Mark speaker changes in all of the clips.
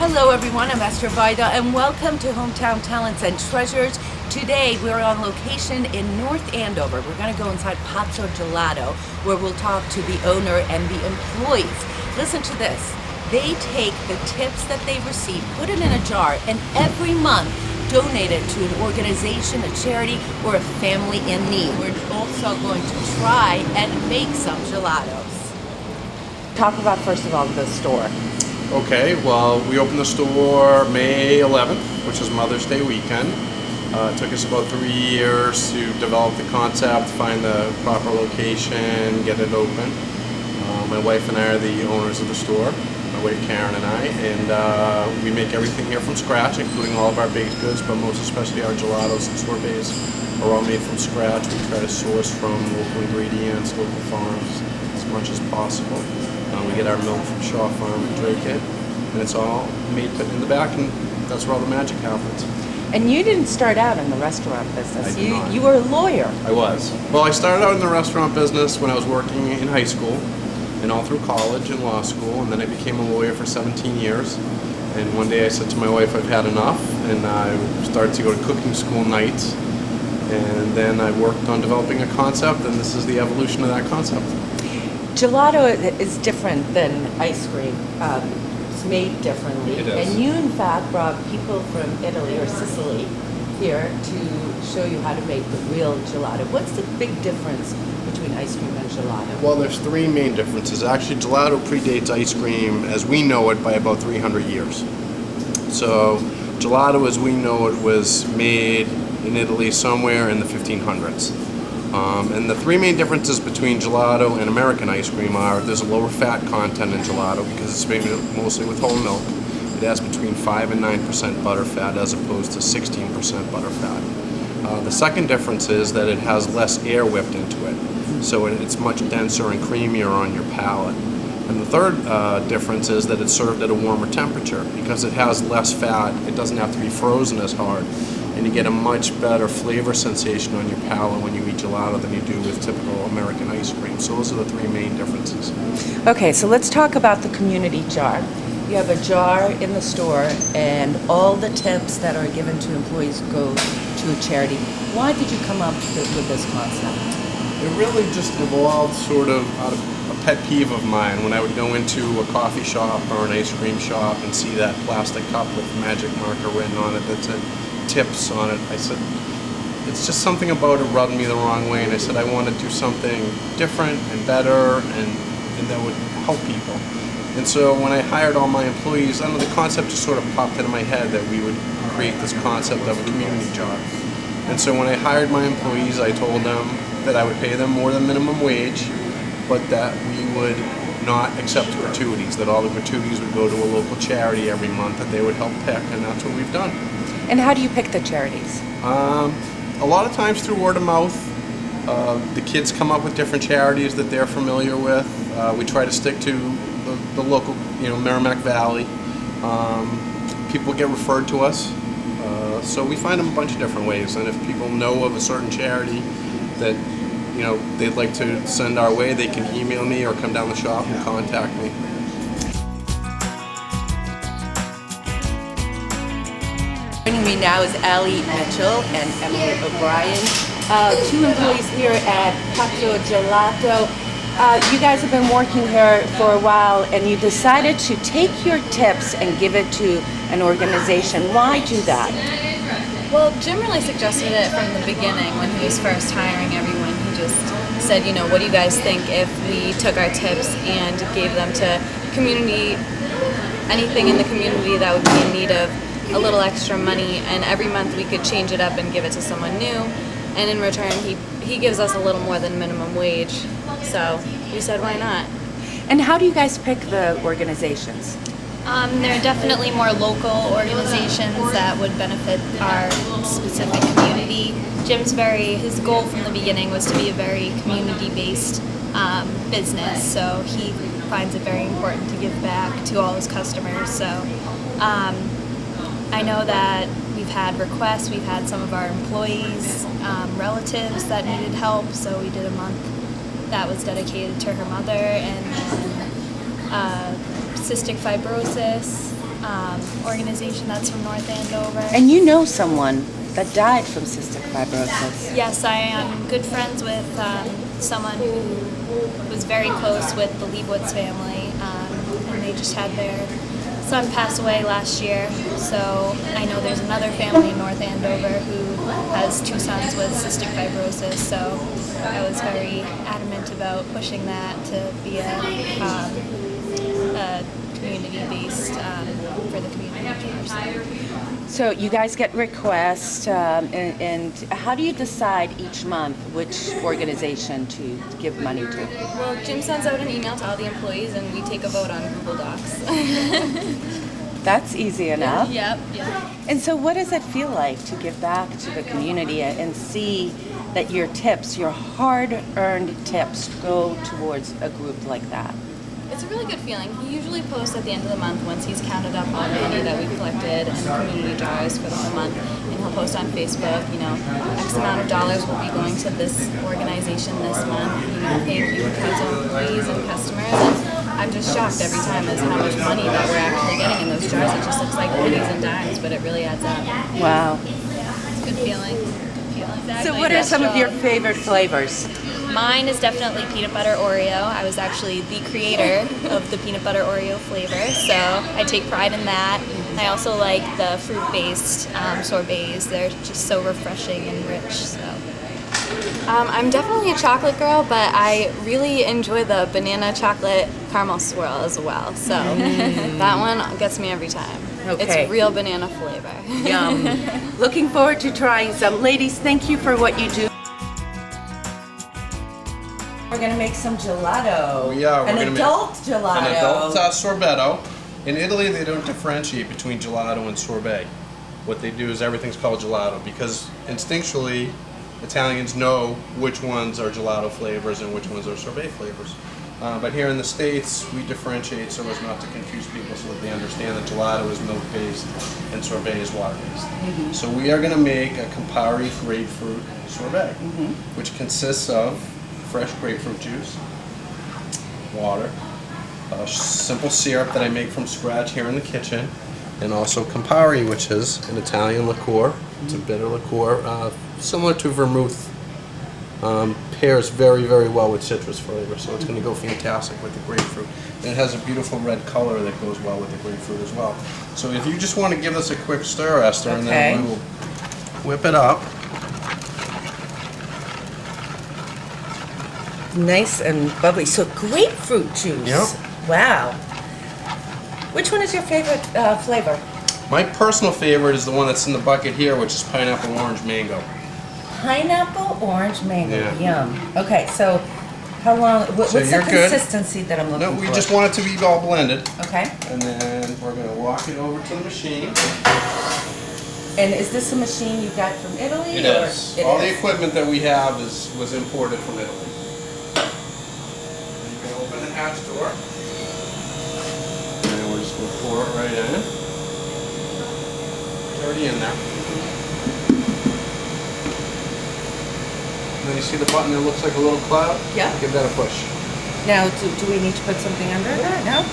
Speaker 1: Hello everyone, I'm Eszter Vajda and welcome to Hometown Talents and Treasures. Today we're on location in North Andover. We're going to go inside Pazzo Gelato where we'll talk to the owner and the employees. Listen to this. They take the tips that they receive, put it in a jar, and every month donate it to an organization, a charity, or a family in need. We're also going to try and make some gelatos. Talk about first of all the store.
Speaker 2: Okay, well, we opened the store May 11th, which is Mother's Day weekend. It took us about 3 years to develop the concept, find the proper location, get it open. My wife and I are the owners of the store, my wife Karen and I, and we make everything here from scratch, including all of our baked goods, but most especially our gelatos and sorbets are all made from scratch. We try to source from local ingredients, local farms, as much as possible. We get our milk from Shaw Farm and Drake it, and it's all made in the back, and that's where all the magic happens.
Speaker 1: And you didn't start out in the restaurant business.
Speaker 2: I did not.
Speaker 1: You were a lawyer.
Speaker 2: I was. Well, I started out in the restaurant business when I was working in high school and all through college and law school, and then I became a lawyer for 17 years. And one day I said to my wife, I've had enough, and I started to go to cooking school nights. And then I worked on developing a concept, and this is the evolution of that concept.
Speaker 1: Gelato is different than ice cream. It's made differently.
Speaker 2: It is.
Speaker 1: And you, in fact, brought people from Italy or Sicily here to show you how to make the real gelato. What's the big difference between ice cream and gelato?
Speaker 2: Well, there's three main differences. Actually, gelato predates ice cream as we know it by about 300 years. So, gelato as we know it was made in Italy somewhere in the 1500s. And the three main differences between gelato and American ice cream are there's a lower fat content in gelato because it's made mostly with whole milk. It has between 5 and 9% butter fat as opposed to 16% butter fat. The second difference is that it has less air whipped into it, so it's much denser and creamier on your palate. And the third difference is that it's served at a warmer temperature. Because it has less fat, it doesn't have to be frozen as hard. And you get a much better flavor sensation on your palate when you eat gelato than you do with typical American ice cream. So those are the three main differences.
Speaker 1: Okay, so let's talk about the community jar. You have a jar in the store, and all the tips that are given to employees go to a charity. Why did you come up with this concept?
Speaker 2: It really just evolved sort of out of a pet peeve of mine when I would go into a coffee shop or an ice cream shop and see that plastic cup with magic marker written on it that said tips on it. I said, it's just something about it rubbed me the wrong way, and I said I want to do something different and better and that would help people. And so when I hired all my employees, I don't know, the concept just sort of popped into my head that we would create this concept of a community jar. And so when I hired my employees, I told them that I would pay them more than minimum wage, but that we would not accept gratuities, that all the gratuities would go to a local charity every month that they would help pick, and that's what we've done.
Speaker 1: And how do you pick the charities?
Speaker 2: A lot of times through word of mouth. The kids come up with different charities that they're familiar with. We try to stick to the local, Merrimack Valley. People get referred to us. So we find them a bunch of different ways. And if people know of a certain charity that, they'd like to send our way, they can email me or come down the shop and contact me.
Speaker 1: Joining me now is Allie Mitchell and Emily O'Brien, two employees here at Pazzo Gelato. You guys have been working here for a while, and you decided to take your tips and give it to an organization. Why do that?
Speaker 3: Well, Jim really suggested it from the beginning when he was first hiring everyone. He just said, what do you guys think if we took our tips and gave them to community, anything in the community that would be in need of a little extra money, and every month we could change it up and give it to someone new, and in return he gives us a little more than minimum wage. So we said, why not?
Speaker 1: And how do you guys pick the organizations?
Speaker 3: There are definitely more local organizations that would benefit our specific community. His goal from the beginning was to be a very community-based business, so he finds it very important to give back to all his customers. So I know that we've had requests, we've had some of our employees, relatives that needed help, so we did a month that was dedicated to her mother, and then cystic fibrosis,
Speaker 4: organization that's from North Andover.
Speaker 1: And you know someone that died from cystic fibrosis.
Speaker 4: Yes, I am good friends with someone who was very close with the Leibowitz family, and they just had their son pass away last year. So I know there's another family in North Andover who has 2 sons with cystic fibrosis. So I was very adamant about pushing that to be a community-based for the community.
Speaker 1: So you guys get requests, and how do you decide each month which organization to give money to?
Speaker 3: Well, Jim sends out an email to all the employees, and we take a vote on Google Docs.
Speaker 1: That's easy enough.
Speaker 3: Yep.
Speaker 1: And so what does it feel like to give back to the community and see that your tips, your hard-earned tips, go towards a group like that?
Speaker 3: It's a really good feeling. He usually posts at the end of the month once he's counted up all the money that we've collected and community jars for the whole month. And he'll post on Facebook, X amount of dollars will be going to this organization this month. Thank you, Pazzo employees and customers. And I'm just shocked every time as how much money that we're actually getting in those jars. It just looks like pennies and dimes, but it really adds up.
Speaker 1: Wow.
Speaker 3: It's a good feeling.
Speaker 1: So what are some of your favorite flavors?
Speaker 4: Mine is definitely peanut butter Oreo. I was actually the creator of the peanut butter Oreo flavor, so I take pride in that. I also like the fruit-based sorbets. They're just so refreshing and rich. So.
Speaker 3: I'm definitely a chocolate girl, but I really enjoy the banana chocolate caramel swirl as well. So that one gets me every time.
Speaker 1: Okay.
Speaker 3: It's real banana flavor.
Speaker 1: Yum. Looking forward to trying some. Ladies, thank you for what you do. We're going to make some gelato.
Speaker 2: We are. We're
Speaker 1: An
Speaker 2: gonna make
Speaker 1: adult gelato.
Speaker 2: An adult sorbetto. In Italy, they don't differentiate between gelato and sorbet. What they do is everything's called gelato because instinctually, Italians know which ones are gelato flavors and which ones are sorbet flavors. But here in the States, we differentiate so as not to confuse people so that they understand that gelato is milk-based and sorbet is water-based. So we are going to make a Campari grapefruit sorbet, which consists of fresh grapefruit juice, water, a simple syrup that I make from scratch here in the kitchen, and also Campari, which is an Italian liqueur. It's a bitter liqueur, similar to vermouth. Pairs very, very well with citrus flavor, so it's going to go fantastic with the grapefruit. And it has a beautiful red color that goes well with the grapefruit as well. So if you just want to give this a quick stir, Esther, and then we will whip it up.
Speaker 1: Nice and bubbly. So grapefruit juice.
Speaker 2: Yep.
Speaker 1: Wow. Which one is your favorite flavor?
Speaker 2: My personal favorite is the one that's in the bucket here, which is pineapple orange mango.
Speaker 1: Pineapple orange mango.
Speaker 2: Yeah.
Speaker 1: Yum. Okay, so how long? What's
Speaker 2: So
Speaker 1: the
Speaker 2: you're good.
Speaker 1: consistency that I'm looking
Speaker 2: No,
Speaker 1: for?
Speaker 2: we just want it to be all blended.
Speaker 1: Okay.
Speaker 2: And then we're going to walk it over to the machine.
Speaker 1: And is this a machine you got from Italy?
Speaker 2: It
Speaker 1: or
Speaker 2: is.
Speaker 1: It
Speaker 2: All
Speaker 1: is.
Speaker 2: the equipment that we have was imported from Italy. And you can open the hatch door. And we're just going to pour it right in. It's already in there. And then you see the button that looks like a little cloud?
Speaker 1: Yeah.
Speaker 2: Give that a push.
Speaker 1: Now, do we need to put something under that? No?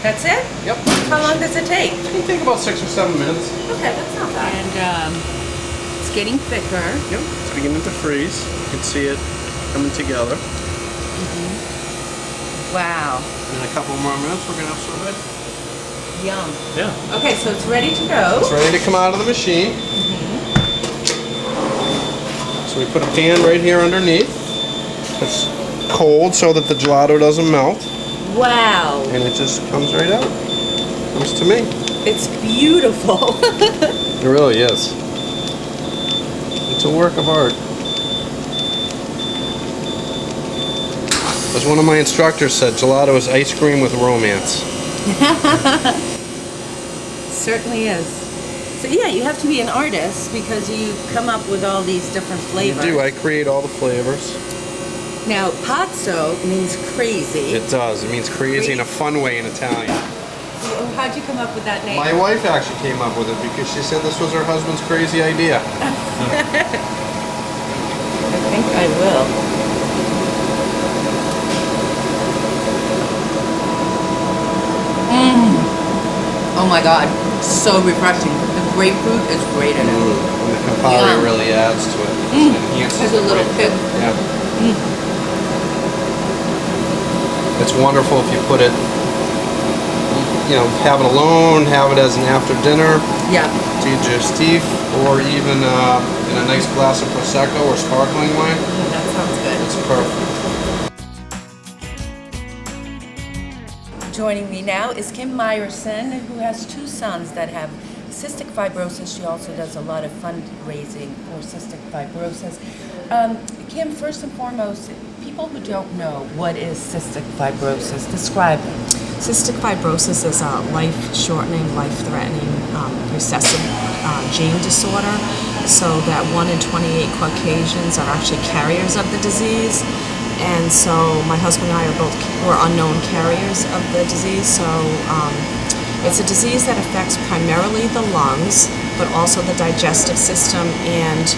Speaker 1: That's it?
Speaker 2: Yep.
Speaker 1: How long does it take?
Speaker 2: It can take about 6 or 7 minutes.
Speaker 1: Okay, that's not bad. And it's getting thicker.
Speaker 2: Yep. It's beginning to freeze. You can see it coming together.
Speaker 1: Wow.
Speaker 2: In a couple more minutes, we're going to have sorbet.
Speaker 1: Yum.
Speaker 2: Yeah.
Speaker 1: Okay, so it's ready to go.
Speaker 2: It's ready to come out of the machine. So we put a pan right here underneath. It's cold so that the gelato doesn't melt.
Speaker 1: Wow.
Speaker 2: And it just comes right out. Comes to me.
Speaker 1: It's beautiful.
Speaker 2: It really is. It's a work of art. As one of my instructors said, gelato is ice cream with romance.
Speaker 1: Certainly is. So yeah, you have to be an artist because you come up with all these different flavors.
Speaker 2: I do. I create all the flavors.
Speaker 1: Now, pazzo means crazy.
Speaker 2: It does. It means crazy in a fun way in Italian.
Speaker 1: How'd you come up with that name?
Speaker 2: My wife actually came up with it because she said this was her husband's crazy idea.
Speaker 1: I think I will. Oh my God, so refreshing. The grapefruit is great in it.
Speaker 2: And the Campari
Speaker 1: Yeah.
Speaker 2: really adds to it. It enhances
Speaker 1: Has a
Speaker 2: the
Speaker 1: little
Speaker 2: grapefruit.
Speaker 1: kick.
Speaker 2: Yeah. It's wonderful if you put it, have it alone, have it as an after dinner,
Speaker 1: Yeah.
Speaker 2: digestif, or even in a nice glass of Prosecco or sparkling wine.
Speaker 1: That sounds good.
Speaker 2: It's perfect.
Speaker 1: Joining me now is Kim Myerson, who has two sons that have cystic fibrosis. She also does a lot of fundraising for cystic fibrosis. Kim, first and foremost, people who don't know what is cystic fibrosis, describe it.
Speaker 5: Cystic fibrosis is a life-shortening, life-threatening recessive gene disorder, so that 1 in 28 Caucasians are actually carriers of the disease. And so my husband and I were unknown carriers of the disease. So it's a disease that affects primarily the lungs, but also the digestive system and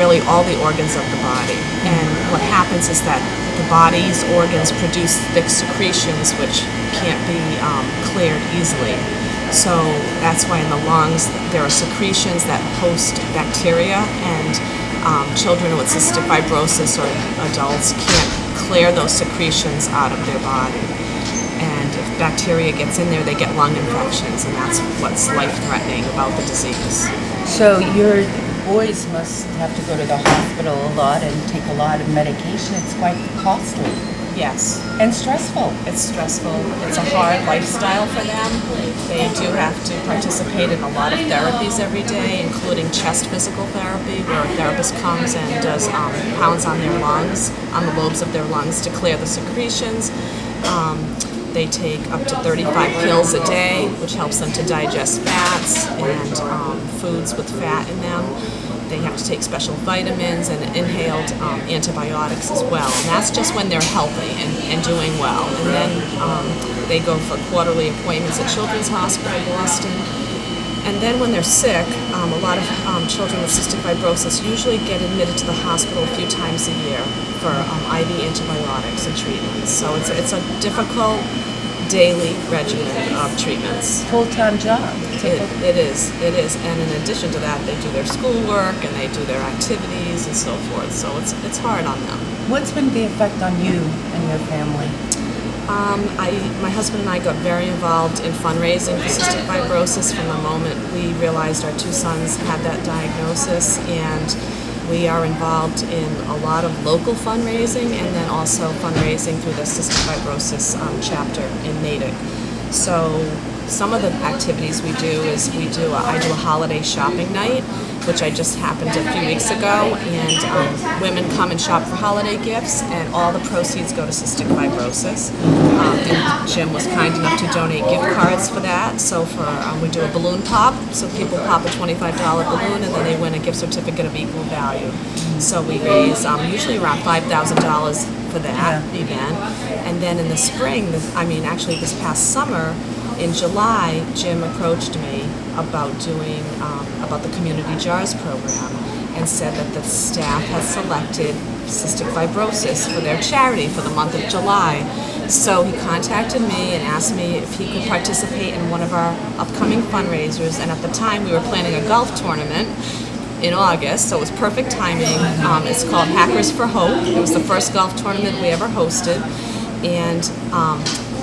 Speaker 5: really all the organs of the body. And what happens is that the body's organs produce thick secretions which can't be cleared easily. So that's why in the lungs there are secretions that host bacteria, and children with cystic fibrosis or adults can't clear those secretions out of their body. And if bacteria gets in there, they get lung infections, and that's what's life-threatening about the disease.
Speaker 1: So your boys must have to go to the hospital a lot and take a lot of medication. It's quite costly
Speaker 5: Yes.
Speaker 1: and stressful.
Speaker 5: It's stressful. It's a hard lifestyle for them. They do have to participate in a lot of therapies every day, including chest physical therapy, where a therapist comes and does pounds on their lungs, on the lobes of their lungs to clear the secretions. They take up to 35 pills a day, which helps them to digest fats and foods with fat in them. They have to take special vitamins and inhaled antibiotics as well. And that's just when they're healthy and doing well. And then they go for quarterly appointments at Children's Hospital, Boston. And then when they're sick, a lot of children with cystic fibrosis usually get admitted to the hospital a few times a year for IV antibiotics and treatments. So it's a difficult daily regimen of treatments.
Speaker 1: Full-time job.
Speaker 5: It is. And in addition to that, they do their schoolwork and they do their activities and so forth. So it's hard on them.
Speaker 1: What's been the effect on you and your family?
Speaker 5: My husband and I got very involved in fundraising for cystic fibrosis from the moment we realized our two sons had that diagnosis, and we are involved in a lot of local fundraising and then also fundraising through the Cystic Fibrosis chapter in Natick. So some of the activities we do is I do a holiday shopping night, which I just happened a few weeks ago, and women come and shop for holiday gifts, and all the proceeds go to cystic fibrosis. And Jim was kind enough to donate gift cards for that. So we do a balloon pop, so people pop a $25 balloon, and then they win a gift certificate of equal value. So we raise usually around $5,000 for that event, and then in the spring, actually this past summer, in July, Jim approached me about doing about the Community Jars program and said that the staff has selected cystic fibrosis for their charity for the month of July. So he contacted me and asked me if he could participate in one of our upcoming fundraisers, and at the time we were planning a golf tournament in August, so it was perfect timing. It's called Hackers for Hope. It was the first golf tournament we ever hosted, and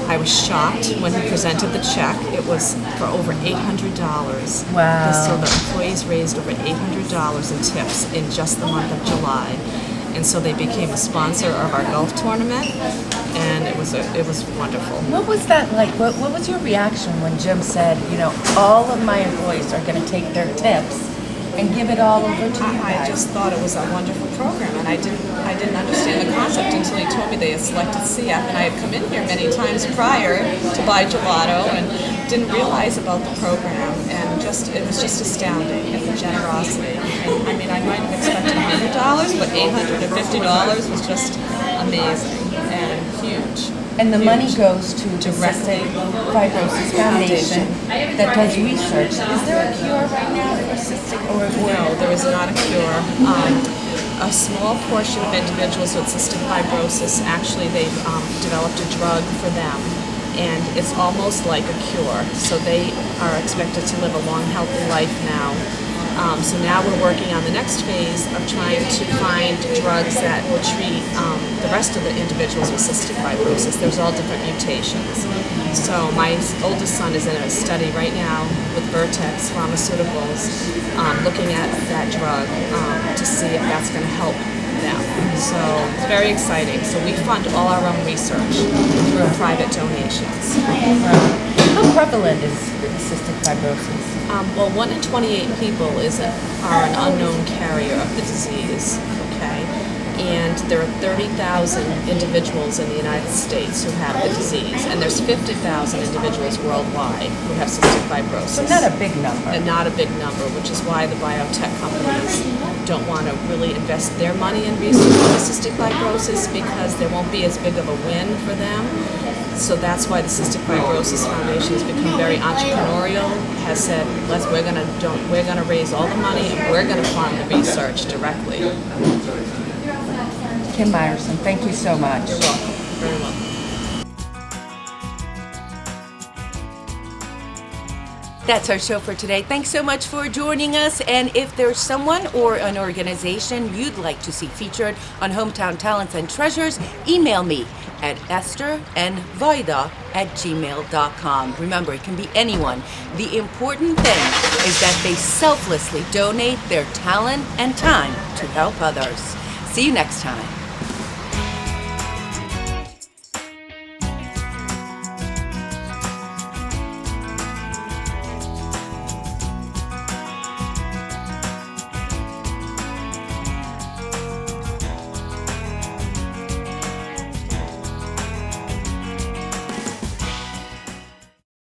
Speaker 5: I was shocked when he presented the check. It was for over $800.
Speaker 1: Wow.
Speaker 5: So the employees raised over $800 in tips in just the month of July. And so they became a sponsor of our golf tournament, and it was wonderful.
Speaker 1: What was that like? What was your reaction when Jim said, all of my employees are going to take their tips and give it all over to you
Speaker 5: I
Speaker 1: guys?
Speaker 5: just thought it was a wonderful program, and I didn't understand the concept until he told me they had selected CF, and I had come in here many times prior to buy gelato and didn't realize about the program, and it was just astounding at the generosity. And, I might have expected $100, but $850 was just amazing and huge.
Speaker 1: And the money goes to the Cystic Fibrosis Foundation that does research. Is there a cure right now for cystic or
Speaker 5: No, there is not a cure. A small portion of individuals with cystic fibrosis, actually they've developed a drug for them, and it's almost like a cure. So they are expected to live a long, healthy life now. So now we're working on the next phase of trying to find drugs that will treat the rest of the individuals with cystic fibrosis. There's all different mutations. So my oldest son is in a study right now with Vertex Pharmaceuticals looking at that drug to see if that's going to help them. So it's very exciting. So we fund all our own research through private donations.
Speaker 1: How prevalent is cystic fibrosis?
Speaker 5: Well, 1 in 28 people are an unknown carrier of the disease, okay? And there are 30,000 individuals in the United States who have the disease, and there's 50,000 individuals worldwide who have cystic fibrosis.
Speaker 1: So not a big number.
Speaker 5: And not a big number, which is why the biotech companies don't want to really invest their money in research on cystic fibrosis, because there won't be as big of a win for them. So that's why the Cystic Fibrosis Foundation has become very entrepreneurial, has said, we're going to raise all the money and we're going to fund the research directly.
Speaker 1: Kim Myerson, thank you so much.
Speaker 5: You're welcome. Very welcome.
Speaker 1: That's our show for today. Thanks so much for joining us. And if there's someone or an organization you'd like to see featured on Hometown Talents and Treasures, email me at esternvajda@gmail.com. Remember, it can be anyone. The important thing is that they selflessly donate their talent and time to help others. See you next time.